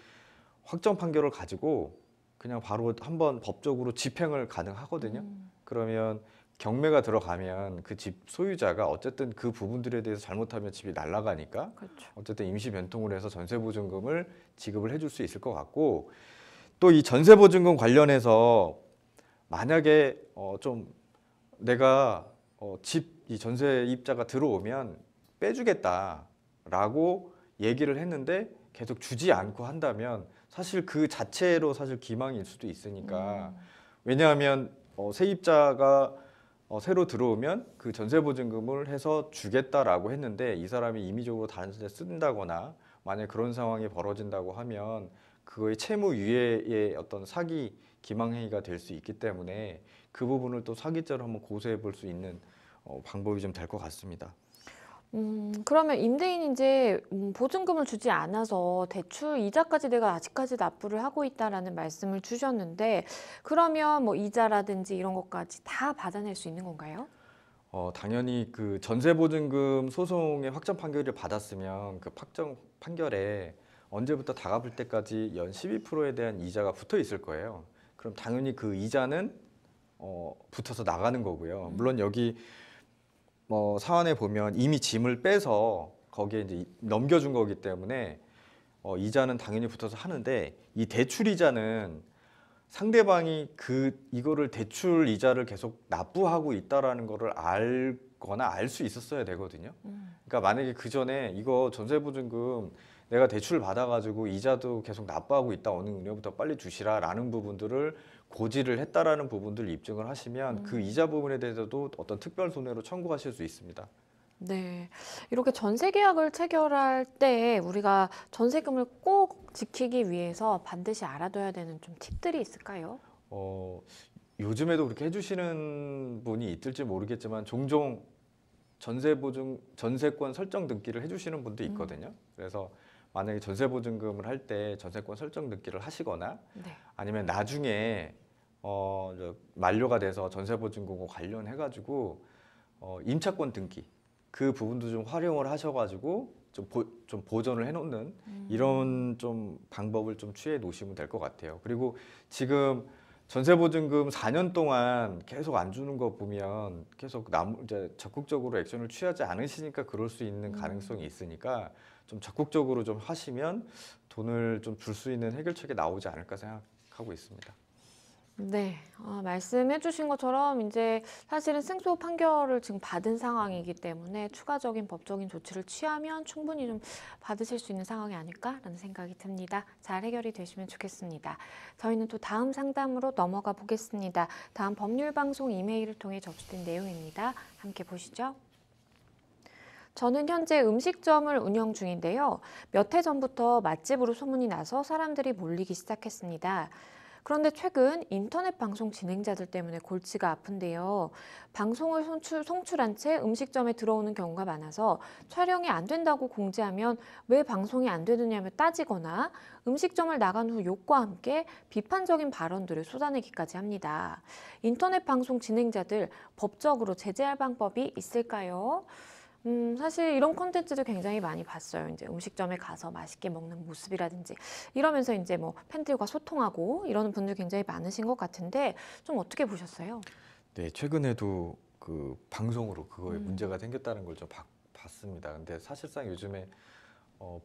확정 판결을 가지고 그냥 바로 한번 법적으로 집행을 가능하거든요. 그러면 경매가 들어가면 그 집 소유자가 어쨌든 그 부분들에 대해서 잘못하면 집이 날아가니까 그렇죠. 어쨌든 임시 변통을 해서 전세보증금을 지급을 해줄 수 있을 것 같고, 또 이 전세보증금 관련해서 만약에 좀 내가 집 이 전세입자가 들어오면 빼주겠다라고 얘기를 했는데 계속 주지 않고 한다면 사실 그 자체로 사실 기망일 수도 있으니까. 왜냐하면 세입자가 새로 들어오면 그 전세보증금을 해서 주겠다라고 했는데 이 사람이 임의적으로 다른 데 쓴다거나 만약 그런 상황이 벌어진다고 하면 그거의 채무 유예의 어떤 사기 기망행위가 될 수 있기 때문에 그 부분을 또 사기죄로 한번 고소해 볼 수 있는 방법이 좀 될 것 같습니다. 그러면 임대인이 이제 보증금을 주지 않아서 대출 이자까지 내가 아직까지 납부를 하고 있다라는 말씀을 주셨는데, 그러면 뭐 이자라든지 이런 것까지 다 받아낼 수 있는 건가요? 당연히 그 전세보증금 소송의 확정 판결을 받았으면 그 확정 판결에 언제부터 다 갚을 때까지 연 12%에 대한 이자가 붙어 있을 거예요. 그럼 당연히 그 이자는 붙어서 나가는 거고요. 물론 여기 사안에 보면 이미 짐을 빼서 거기에 이제 넘겨준 거기 때문에 이자는 당연히 붙어서 하는데, 이 대출 이자는 상대방이 이거를 대출 이자를 계속 납부하고 있다라는 거를 알거나 알 수 있었어야 되거든요. 그러니까 만약에 그 전에 이거 전세보증금 내가 대출 받아가지고 이자도 계속 납부하고 있다, 어느 은행부터 빨리 주시라라는 부분들을 고지를 했다라는 부분들 입증을 하시면 그 이자 부분에 대해서도 어떤 특별 손해로 청구하실 수 있습니다. 네, 이렇게 전세 계약을 체결할 때 우리가 전세금을 꼭 지키기 위해서 반드시 알아둬야 되는 좀 팁들이 있을까요? 요즘에도 그렇게 해주시는 분이 있을지 모르겠지만 종종 전세권 설정 등기를 해주시는 분도 있거든요. 그래서 만약에 전세보증금을 할 때 전세권 설정 등기를 하시거나 네. 아니면 나중에 만료가 돼서 전세보증금과 관련해가지고 임차권 등기 그 부분도 좀 활용을 하셔가지고 좀 보존을 해놓는 이런 좀 방법을 좀 취해 놓으시면 될 것 같아요. 그리고 지금 전세보증금 4년 동안 계속 안 주는 거 보면 계속 이제 적극적으로 액션을 취하지 않으시니까 그럴 수 있는 가능성이 있으니까 좀 적극적으로 좀 하시면 돈을 좀 줄 수 있는 해결책이 나오지 않을까 생각하고 있습니다. 네, 말씀해 주신 것처럼 이제 사실은 승소 판결을 지금 받은 상황이기 때문에 추가적인 법적인 조치를 취하면 충분히 좀 받으실 수 있는 상황이 아닐까라는 생각이 듭니다. 잘 해결이 되시면 좋겠습니다. 저희는 또 다음 상담으로 넘어가 보겠습니다. 다음 법률방송 이메일을 통해 접수된 내용입니다. 함께 보시죠. 저는 현재 음식점을 운영 중인데요. 몇 해 전부터 맛집으로 소문이 나서 사람들이 몰리기 시작했습니다. 그런데 최근 인터넷 방송 진행자들 때문에 골치가 아픈데요. 방송을 송출한 채 음식점에 들어오는 경우가 많아서 촬영이 안 된다고 공지하면 왜 방송이 안 되느냐며 따지거나 음식점을 나간 후 욕과 함께 비판적인 발언들을 쏟아내기까지 합니다. 인터넷 방송 진행자들 법적으로 제재할 방법이 있을까요? 사실 이런 콘텐츠도 굉장히 많이 봤어요. 이제 음식점에 가서 맛있게 먹는 모습이라든지 이러면서 이제 뭐 팬들과 소통하고 이러는 분들 굉장히 많으신 것 같은데 좀 어떻게 보셨어요? 네, 최근에도 그 방송으로 그거에 문제가 생겼다는 걸 좀 봤습니다. 근데 사실상 요즘에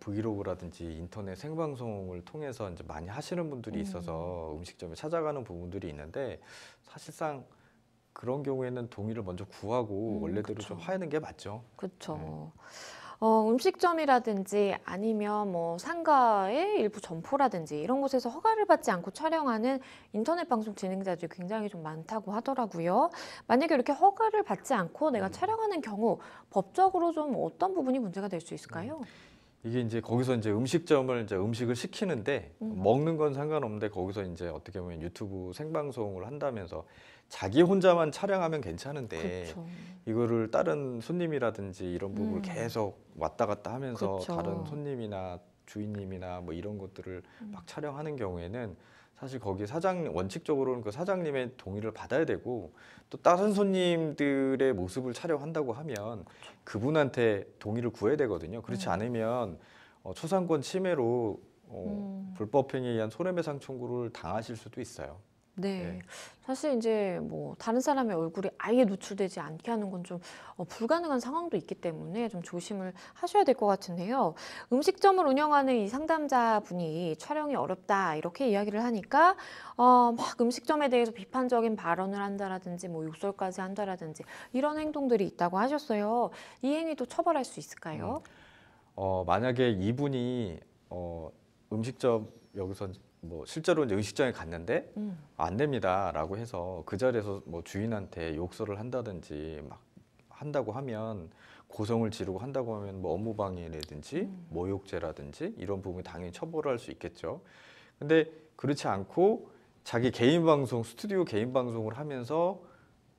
브이로그라든지 인터넷 생방송을 통해서 이제 많이 하시는 분들이 있어서 음식점에 찾아가는 부분들이 있는데, 사실상 그런 경우에는 동의를 먼저 구하고 원래대로 그쵸. 좀 하는 게 맞죠. 그렇죠. 음식점이라든지 아니면 뭐 상가의 일부 점포라든지 이런 곳에서 허가를 받지 않고 촬영하는 인터넷 방송 진행자들이 굉장히 좀 많다고 하더라고요. 만약에 이렇게 허가를 받지 않고 내가 촬영하는 경우 법적으로 좀 어떤 부분이 문제가 될 수 있을까요? 이게 이제 거기서 이제 음식점을 이제 음식을 시키는데 먹는 건 상관없는데 거기서 이제 어떻게 보면 유튜브 생방송을 한다면서 자기 혼자만 촬영하면 괜찮은데 그렇죠. 이거를 다른 손님이라든지 이런 부분을 계속 왔다 갔다 하면서 그쵸. 다른 손님이나 주인님이나 뭐 이런 것들을 막 촬영하는 경우에는 사실 거기 원칙적으로는 그 사장님의 동의를 받아야 되고, 또 다른 손님들의 모습을 촬영한다고 하면 그분한테 동의를 구해야 되거든요. 그렇지 않으면 초상권 침해로 불법 행위에 의한 손해배상 청구를 당하실 수도 있어요. 네. 네. 사실 이제 뭐 다른 사람의 얼굴이 아예 노출되지 않게 하는 건 좀 불가능한 상황도 있기 때문에 좀 조심을 하셔야 될 것 같은데요. 음식점을 운영하는 이 상담자분이 촬영이 어렵다 이렇게 이야기를 하니까 막 음식점에 대해서 비판적인 발언을 한다라든지 뭐 욕설까지 한다라든지 이런 행동들이 있다고 하셨어요. 이 행위도 처벌할 수 있을까요? 만약에 이분이 음식점 여기서 뭐 실제로 이제 음식점에 갔는데 안 됩니다라고 해서 그 자리에서 뭐 주인한테 욕설을 한다든지 막 한다고 하면 고성을 지르고 한다고 하면 뭐 업무방해라든지 모욕죄라든지 이런 부분이 당연히 처벌할 수 있겠죠. 근데 그렇지 않고 자기 개인 방송, 스튜디오 개인 방송을 하면서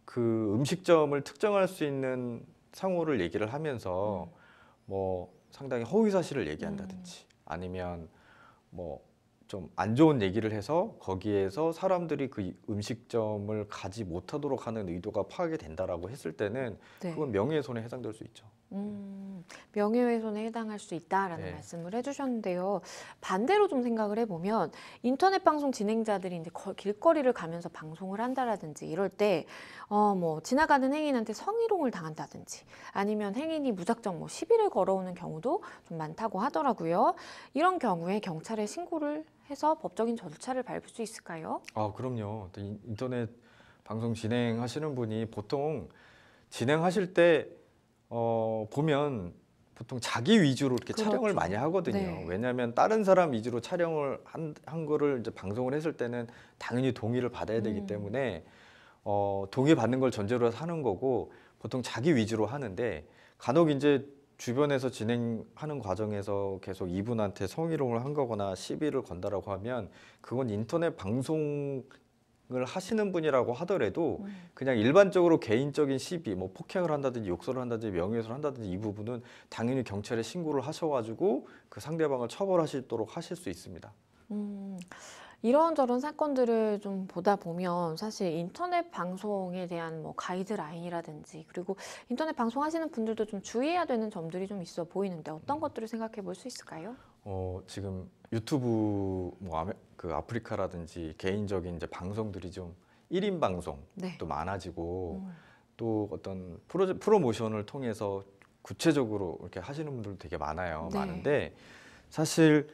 그 음식점을 특정할 수 있는 상호를 얘기를 하면서 뭐 상당히 허위 사실을 얘기한다든지 아니면 뭐 좀 안 좋은 얘기를 해서 거기에서 사람들이 그 음식점을 가지 못하도록 하는 의도가 파악이 된다라고 했을 때는 네. 그건 명예훼손에 해당될 수 있죠. 명예훼손에 해당할 수 있다라는 네. 말씀을 해주셨는데요. 반대로 좀 생각을 해보면 인터넷 방송 진행자들이 이제 길거리를 가면서 방송을 한다라든지 이럴 때 뭐 지나가는 행인한테 성희롱을 당한다든지 아니면 행인이 무작정 뭐 시비를 걸어오는 경우도 좀 많다고 하더라고요. 이런 경우에 경찰에 신고를 해서 법적인 절차를 밟을 수 있을까요? 그럼요. 또 인터넷 방송 진행하시는 분이 보통 진행하실 때 보면 보통 자기 위주로 이렇게 그렇죠. 촬영을 많이 하거든요. 네. 왜냐하면 다른 사람 위주로 촬영을 한 거를 이제 방송을 했을 때는 당연히 동의를 받아야 되기 때문에 동의 받는 걸 전제로 해서 하는 거고 보통 자기 위주로 하는데 간혹 이제 주변에서 진행하는 과정에서 계속 이분한테 성희롱을 한 거거나 시비를 건다라고 하면 그건 인터넷 방송을 하시는 분이라고 하더라도 그냥 일반적으로 개인적인 시비, 뭐 폭행을 한다든지 욕설을 한다든지 명예훼손을 한다든지 이 부분은 당연히 경찰에 신고를 하셔가지고 그 상대방을 처벌하시도록 하실 수 있습니다. 이런저런 사건들을 좀 보다 보면 사실 인터넷 방송에 대한 뭐 가이드라인이라든지 그리고 인터넷 방송하시는 분들도 좀 주의해야 되는 점들이 좀 있어 보이는데 어떤 것들을 생각해 볼 수 있을까요? 지금 유튜브 뭐 그 아프리카라든지 개인적인 이제 방송들이 좀 1인 방송도 네. 많아지고 또 어떤 프로모션을 통해서 구체적으로 이렇게 하시는 분들도 되게 많아요. 네. 많은데 사실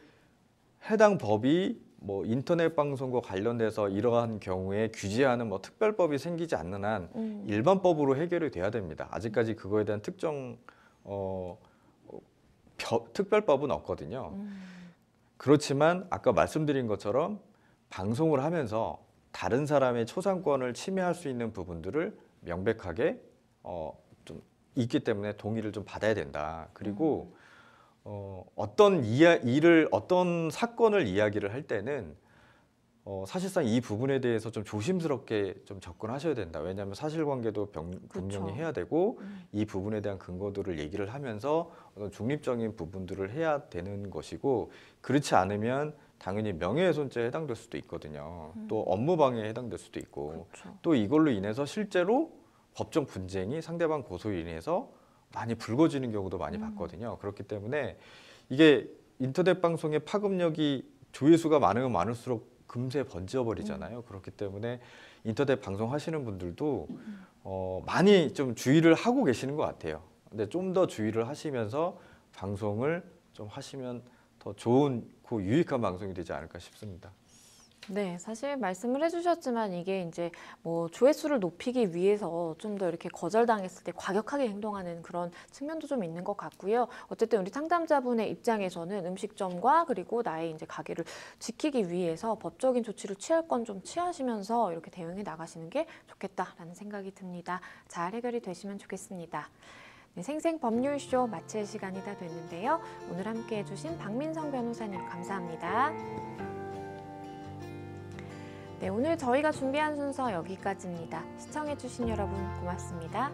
해당 법이 뭐 인터넷 방송과 관련돼서 이러한 경우에 규제하는 뭐 특별법이 생기지 않는 한 일반법으로 해결이 돼야 됩니다. 아직까지 그거에 대한 특정 특별법은 없거든요. 그렇지만 아까 말씀드린 것처럼 방송을 하면서 다른 사람의 초상권을 침해할 수 있는 부분들을 명백하게 좀 있기 때문에 동의를 좀 받아야 된다. 그리고 어떤 어떤 사건을 이야기를 할 때는 사실상 이 부분에 대해서 좀 조심스럽게 좀 접근하셔야 된다. 왜냐하면 사실관계도 분명히 해야 되고 이 부분에 대한 근거들을 얘기를 하면서 어떤 중립적인 부분들을 해야 되는 것이고 그렇지 않으면 당연히 명예훼손죄에 해당될 수도 있거든요. 또 업무방해에 해당될 수도 있고 그렇죠. 또 이걸로 인해서 실제로 법정 분쟁이 상대방 고소로 인해서 많이 불거지는 경우도 많이 봤거든요. 그렇기 때문에 이게 인터넷 방송의 파급력이 조회수가 많으면 많을수록 금세 번져버리잖아요. 그렇기 때문에 인터넷 방송 하시는 분들도 많이 좀 주의를 하고 계시는 것 같아요. 근데 좀 더 주의를 하시면서 방송을 좀 하시면 더 좋고 유익한 방송이 되지 않을까 싶습니다. 네, 사실 말씀을 해주셨지만 이게 이제 뭐 조회수를 높이기 위해서 좀 더 이렇게 거절당했을 때 과격하게 행동하는 그런 측면도 좀 있는 것 같고요. 어쨌든 우리 상담자분의 입장에서는 음식점과 그리고 나의 이제 가게를 지키기 위해서 법적인 조치를 취할 건 좀 취하시면서 이렇게 대응해 나가시는 게 좋겠다라는 생각이 듭니다. 잘 해결이 되시면 좋겠습니다. 네, 생생법률쇼 마칠 시간이 다 됐는데요. 오늘 함께 해주신 박민성 변호사님 감사합니다. 네, 오늘 저희가 준비한 순서 여기까지입니다. 시청해주신 여러분 고맙습니다.